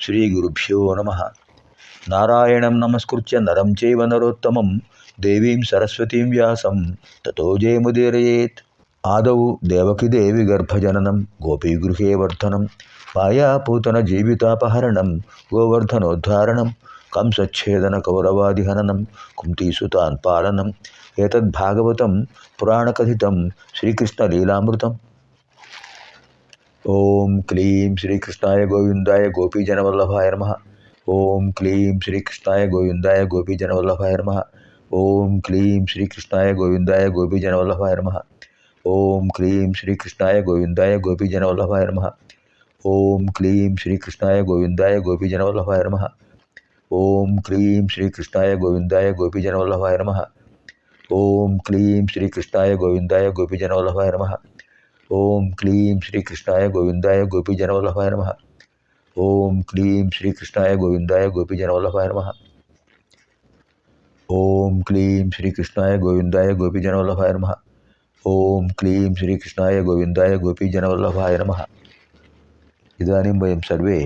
శ్రీగురుభ్యో నమ. నారాయణం నమస్కృత్య నరం చైవ నరోత్తమం దేవీం సరస్వతీం వ్యాసం తతో జయముదీరయేత్. ఆదౌ దేవకీదేవి గర్భజననం గోపీగృహే వర్ధనం మాయాపూతన జీవితాపహరణం గోవర్ధనోద్ధారణం కంసచ్ఛేదన కౌరవాదిహననం కుంతీసుతాన్ పాలనం ఏతద్భాగవతం పురాణకథితం శ్రీకృష్ణలీలామృతం. ఓం క్లీం శ్రీకృష్ణాయ గోవిందాయ గోపీజనవల్లభాయ నమః. ఓం క్లీం శ్రీకృష్ణాయ గోవిందాయ గోపీజనవల్లభాయ నమః. ఓం క్లీం శ్రీకృష్ణాయ గోవిందాయ గోపీజనవల్లభాయ నమః. ఓం క్లీం శ్రీకృష్ణాయ గోవిందాయ గోపీజనవల్లభాయ నమః. ఓం క్లీం శ్రీకృష్ణాయ గోవిందాయ గోపీజనవల్లభాయ నమః. ఓం క్లీం శ్రీకృష్ణాయ గోవిందాయ గోపీజనవల్లభాయ నమః. ఓం క్లీం శ్రీకృష్ణాయ గోవిందాయ గోపీజనవల్లభాయ నమః. ఓం క్లీం శ్రీకృష్ణాయ గోవిందాయ గోపీజనవల్లభాయ నమః. ఓం క్లీం శ్రీకృష్ణాయ గోవిందాయ గోపీజనవల్లభాయ నమః. ఓం క్లీం శ్రీకృష్ణాయ గోవిందాయ గోపీజనవల్లభాయ నమః. ఓం క్లీం శ్రీకృష్ణాయ గోవిందాయ గోపీజనవల్లభాయ నమః. ఇదానీం వయం సర్వే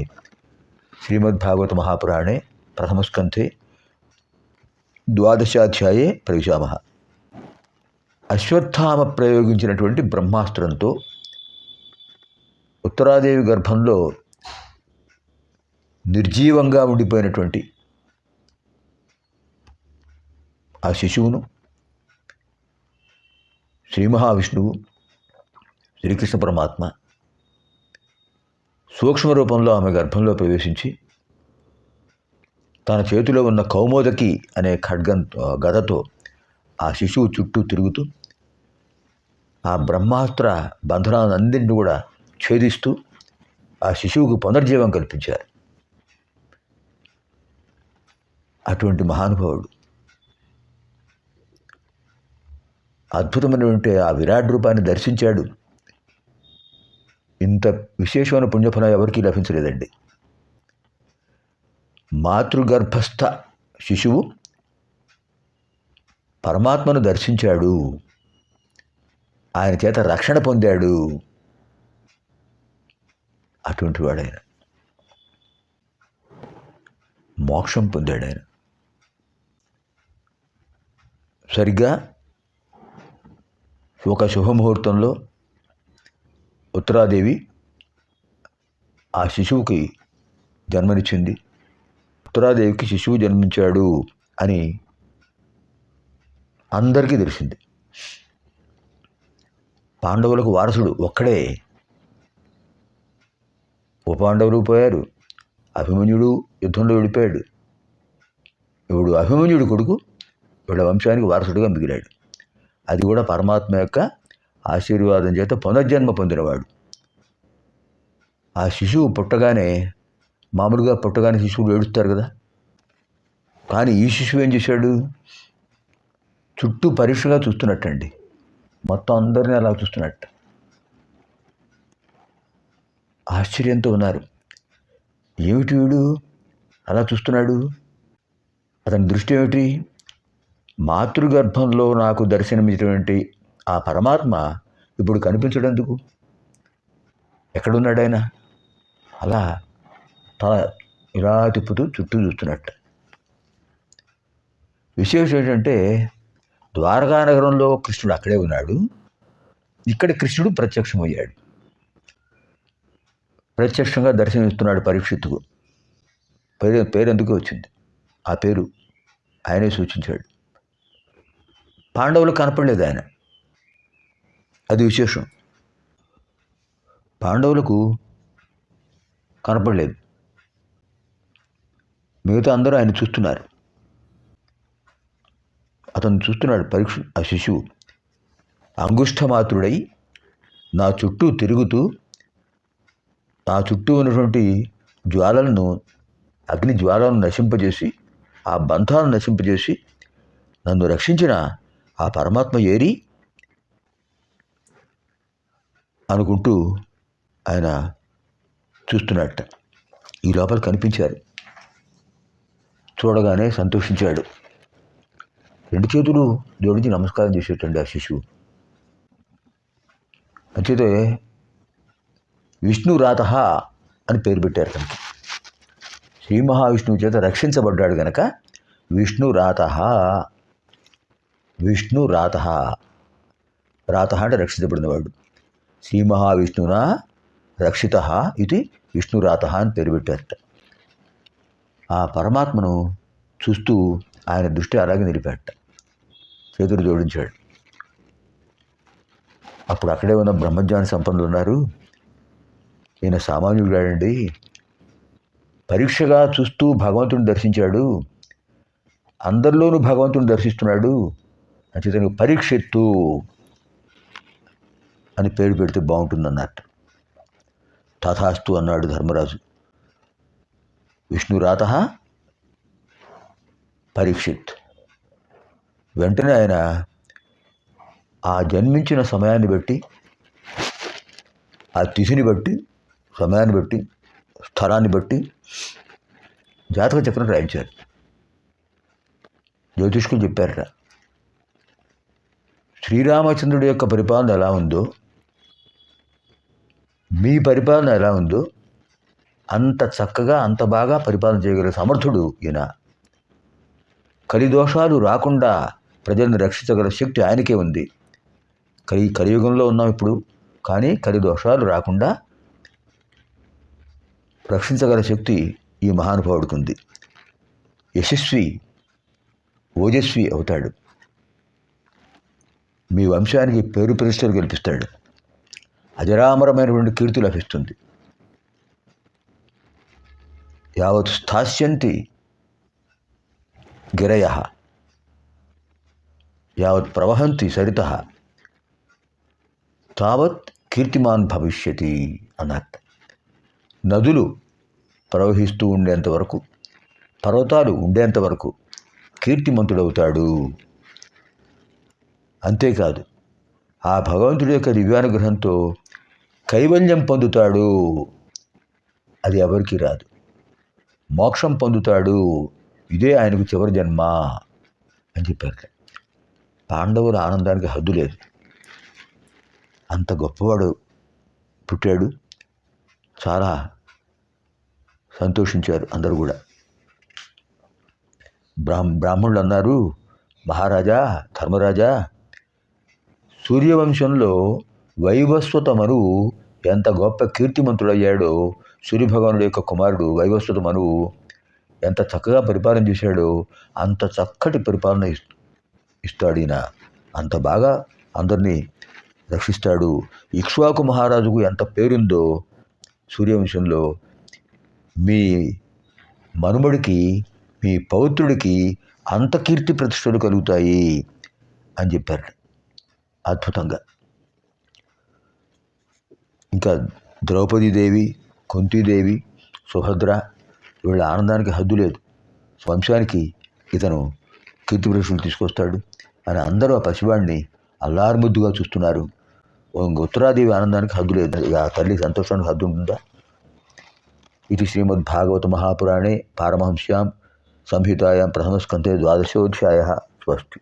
శ్రీమద్భాగవత మహాపురాణే ప్రథమస్కంధే ద్వాదశాధ్యాయే ప్రవిశామః. అశ్వత్థామ ప్రయోగించినటువంటి బ్రహ్మాస్త్రంతో ఉత్తరాదేవి గర్భంలో నిర్జీవంగా ఉండిపోయినటువంటి ఆ శిశువును శ్రీ మహావిష్ణువు శ్రీకృష్ణ పరమాత్మ సూక్ష్మ రూపంలో ఆమె గర్భంలో ప్రవేశించి తన చేతిలో ఉన్న కౌమోదకి అనే గదతో ఆ శిశువు చుట్టూ తిరుగుతూ ఆ బ్రహ్మాస్త్ర బంధనాలన్నింటినీ కూడా ఛేదిస్తూ ఆ శిశువుకు పునర్జీవం కల్పించారు. అటువంటి మహానుభావుడు అద్భుతమైనటువంటి ఆ విరాట్ రూపాన్ని దర్శించాడు. ఇంత విశేషమైన పుణ్యఫలం ఎవరికీ లభించలేదండి. మాతృగర్భస్థ శిశువు పరమాత్మను దర్శించాడు, ఆయన చేత రక్షణ పొందాడు. అటువంటి వాడైన మోక్షం పొందాడు. ఆయన సరిగ్గా ఒక శుభముహూర్తంలో ఉత్తరాదేవి ఆ శిశువుకి జన్మనిచ్చింది. ఉత్తరాదేవికి శిశువు జన్మించాడు అని అందరికీ తెలిసింది. పాండవులకు వారసుడు ఒక్కడే. ఉపపాండవులు పోయారు, అభిమన్యుడు యుద్ధంలో విడిపోయాడు. ఇప్పుడు అభిమన్యుడు కొడుకు వీళ్ళ వంశానికి వారసుడుగా మిగిలాడు. అది కూడా పరమాత్మ యొక్క ఆశీర్వాదం చేత పునర్జన్మ పొందినవాడు. ఆ శిశువు పుట్టగానే మామూలుగా పుట్టగానే శిశువులు ఏడుస్తారు కదా, కానీ ఈ శిశువు ఏం చేశాడు? చుట్టూ పరీక్షగా చూస్తున్నట్టండి, మొత్తం అందరినీ అలా చూస్తున్నట్టు. ఆశ్చర్యంతో ఉన్నారు. ఏమిటి వీడు అలా చూస్తున్నాడు? అతని దృష్టి ఏమిటి? మాతృగర్భంలో నాకు దర్శనమిచ్చినటువంటి ఆ పరమాత్మ ఇప్పుడు కనిపించడందుకు ఎక్కడున్నాడు ఆయన? అలా తల ఇలా తిప్పుతూ చుట్టూ చూస్తున్నట్టు. విశేషం ఏంటంటే ద్వారకా నగరంలో కృష్ణుడు అక్కడే ఉన్నాడు, ఇక్కడ కృష్ణుడు ప్రత్యక్షమయ్యాడు. ప్రత్యక్షంగా దర్శనమిస్తున్నాడు పరీక్షిత్తుకు. పేరు ఎందుకు వచ్చింది? ఆ పేరు ఆయనే సూచించాడు. పాండవులకు కనపడలేదు ఆయన, అది విశేషం. పాండవులకు కనపడలేదు, మిగతా అందరూ ఆయన చూస్తున్నారు. అతను చూస్తున్నాడు పరీక్ష. ఆ శిశువు అంగుష్ఠమాత్రుడై నా చుట్టూ తిరుగుతూ నా చుట్టూ ఉన్నటువంటి జ్వాలలను, అగ్ని జ్వాలను నశింపజేసి, ఆ బంధాలను నశింపజేసి నన్ను రక్షించిన ఆ పరమాత్మ ఏరి అనుకుంటూ ఆయన చూస్తున్నట్ట. ఈ లోపల కనిపించారు. చూడగానే సంతోషించాడు. రెండు చేతులు జోడించి నమస్కారం చేసేటండి ఆ శిశువు. అంచేతే విష్ణురాత అని పేరు పెట్టారు తనకి. శ్రీ మహావిష్ణువు చేత రక్షించబడ్డాడు గనక విష్ణురాత. విష్ణురాత, రాత అంటే రక్షించబడినవాడు. శ్రీ మహావిష్ణువున రక్షిత ఇది విష్ణురాత అని పేరు పెట్టారట. ఆ పరమాత్మను చూస్తూ ఆయన దృష్టి అలాగే నిలిపాడట, చేతులు జోడించాడు. అప్పుడు అక్కడే ఉన్న బ్రహ్మజ్ఞాన సంపన్నులు ఉన్నారు, ఈయన సామాన్యుడాడండి, పరీక్షగా చూస్తూ భగవంతుని దర్శించాడు, అందరిలోనూ భగవంతుని దర్శిస్తున్నాడు, అంచేతను పరీక్షిత్తు అని పేరు పెడితే బాగుంటుందన్నట్టు. తథాస్తు అన్నాడు ధర్మరాజు. విష్ణురాత పరీక్షిత్. వెంటనే ఆయన ఆ జన్మించిన సమయాన్ని బట్టి, ఆ తిథిని బట్టి, సమయాన్ని బట్టి, స్థలాన్ని బట్టి జాతక చక్రం రాయించారు. జ్యోతిష్కులు చెప్పారట, శ్రీరామచంద్రుడి యొక్క పరిపాలన ఎలా ఉందో, మీ పరిపాలన ఎలా ఉందో అంత చక్కగా, అంత బాగా పరిపాలన చేయగల సమర్థుడు ఈయన. కలిదోషాలు రాకుండా ప్రజలను రక్షించగల శక్తి ఆయనకే ఉంది. కలియుగంలో ఉన్నాం ఇప్పుడు, కానీ కలిదోషాలు రాకుండా రక్షించగల శక్తి ఈ మహానుభావుడికి ఉంది. యశస్వి, ఓజస్వి అవుతాడు, మీ వంశానికి పేరు ప్రతిష్టలు కల్పిస్తాడు, అజరామరమైనటువంటి కీర్తి లభిస్తుంది. యావత్ స్థాస్యంతి గిరయ యావత్ ప్రవహంతి సరితః తావత్ కీర్తిమాన్ భవిష్యతి అన్నట్టు. నదులు ప్రవహిస్తూ ఉండేంత వరకు, పర్వతాలు ఉండేంత వరకు కీర్తిమంతుడవుతాడు. అంతేకాదు, ఆ భగవంతుడి యొక్క దివ్యానుగ్రహంతో కైవల్యం పొందుతాడు, అది ఎవరికి రాదు. మోక్షం పొందుతాడు, ఇదే ఆయనకు చివరి జన్మ అని చెప్పారు. పాండవుల ఆనందానికి హద్దు లేదు, అంత గొప్పవాడు పుట్టాడు. చాలా సంతోషించారు అందరూ కూడా. బ్రాహ్మణులు అన్నారు, మహారాజా, ధర్మరాజా, సూర్యవంశంలో వైవస్వత మనువు ఎంత గొప్ప కీర్తిమంతుడయ్యాడో, సూర్యభగవానుడి యొక్క కుమారుడు వైవస్వత మనువు ఎంత చక్కగా పరిపాలన చేశాడో అంత చక్కటి పరిపాలన ఇస్తాడు ఈయన. అంత బాగా అందరినీ రక్షిస్తాడు. ఇక్ష్వాకు మహారాజుకు ఎంత పేరుందో సూర్యవంశంలో, మీ మనుమడికి, మీ పౌత్రుడికి అంత కీర్తి ప్రతిష్టలు కలుగుతాయి అని చెప్పారు అద్భుతంగా. ఇంకా ద్రౌపదీదేవి, కుంతీదేవి, సుభద్ర, వీళ్ళ ఆనందానికి హద్దు లేదు. వంశానికి ఇతను కీర్తి ప్రతిష్టలు తీసుకొస్తాడు అని అందరూ ఆ పసివాడిని అల్లారుముద్దుగా చూస్తున్నారు. ఉత్తరాదేవి ఆనందానికి హద్దు లేదు. ఆ తల్లి సంతోషానికి హద్దు ఉంటుందా? ఇది శ్రీమద్భాగవత మహాపురాణే పారమహంస్యాం సంహితాయాం ప్రథమస్కంధే 12వ అధ్యాయः. స్వస్తి.